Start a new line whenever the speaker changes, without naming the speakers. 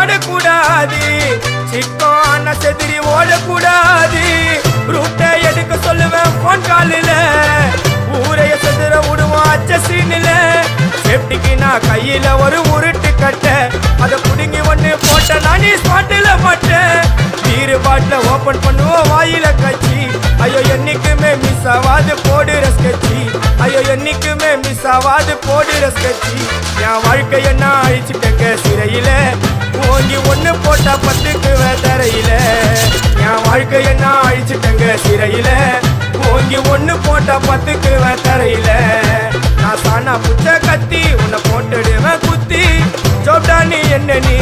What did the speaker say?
ஆடக்கூடாது, சிக்கம் செதிரி ஓடக்கூடாது. ரூட்டை எடுக்க சொல்லுவேன் போன் காலில, ஊரைய செதுற விடுவோம் அச்ச சீனில. சேஃப்டிக்கு நான் கையில ஒரு உருட்டு கட்ட, அதை புடுங்கி ஒண்ணு போட்ட நானே ஸ்பாட்டில மாட்டேன். பீரு பாட்டில ஓபன் பண்ணுவோம் வாயில கட்சி, ஐயோ என்னைக்குமே மிஸ் ஆவாது போடுற ஸ்கெட்சி, ஐயோ என்னைக்குமே மிஸ் ஆவாது போடுற ஸ்கெட்சி. என் வாழ்க்கைய நான் அழிச்சிட்டேங்க சிறையில, ஓங்கி ஒண்ணு போட்டா 10க்கு தரையில. என் வாழ்க்கைய நான் அழிச்சிட்டேங்க சிறையில, ஓங்கி ஒண்ணு போட்டா 10க்கு தரையில. நான் சாணா புச்ச கத்தி உன்னை போட்டுடுவேன் குத்தி, சோப்டா நீ என்ன நீ